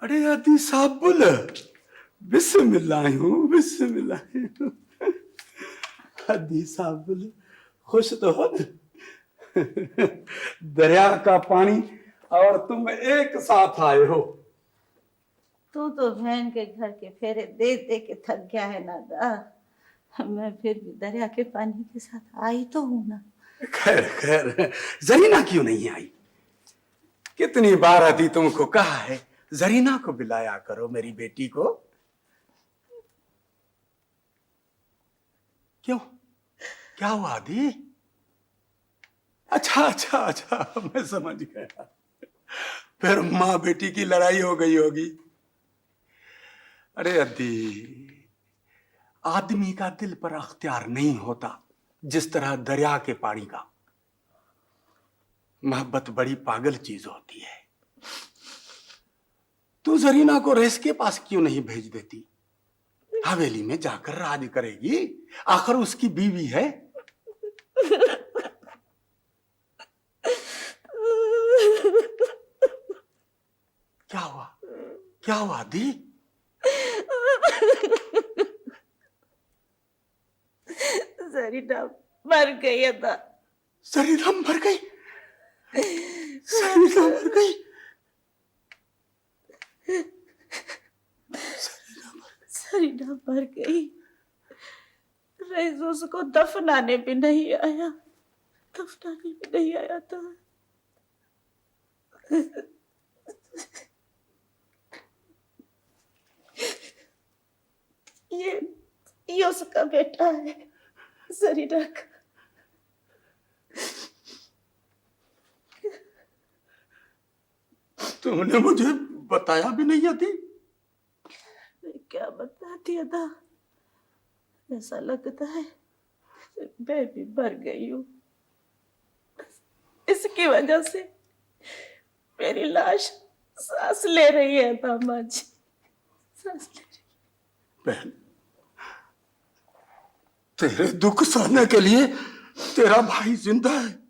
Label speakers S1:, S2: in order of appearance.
S1: अरे आदि साहब बोल, बिस्मिल्लाह हूँ, बिस्मिल्लाह हूँ। आदि साहब बोल, खुश तो हो दरिया का पानी और तुम एक साथ आए हो।
S2: तू तो बहन के घर के फेरे दे दे के थक गया है नादा। मैं फिर भी दरिया के पानी के साथ आई तो हूं ना।
S1: खैर खैर, जरीना क्यों नहीं आई? कितनी बार आदि तुमको कहा है जरीना को बुलाया करो, मेरी बेटी को। क्यों, क्या हुआ आदि? अच्छा अच्छा अच्छा, मैं समझ गया, फिर माँ बेटी की लड़ाई हो गई होगी। अरे अद्दी, आदमी का दिल पर अख्तियार नहीं होता जिस तरह दरिया के पानी का। मोहब्बत बड़ी पागल चीज होती है। तू जरीना को रेस के पास क्यों नहीं भेज देती? हवेली में जाकर राज करेगी, आखिर उसकी बीवी है। क्या हुआ, क्या हुआ दी?
S2: जरीना मर गई अदा।
S1: जरीना मर गई? जरीना मर गई?
S2: जरीना मर गई। रईस उसको दफनाने भी नहीं आया, दफनाने भी नहीं आया था। ये उसका बेटा है, जरीना का।
S1: तुमने मुझे बताया भी नहीं थी।
S2: मैं क्या बताती अदा, ऐसा लगता है मैं भी मर गई हूँ। इसकी वजह से मेरी लाश सांस ले रही है मामा जी, सांस ले रही।
S1: बहन, तेरे दुख सहने के लिए तेरा भाई जिंदा है।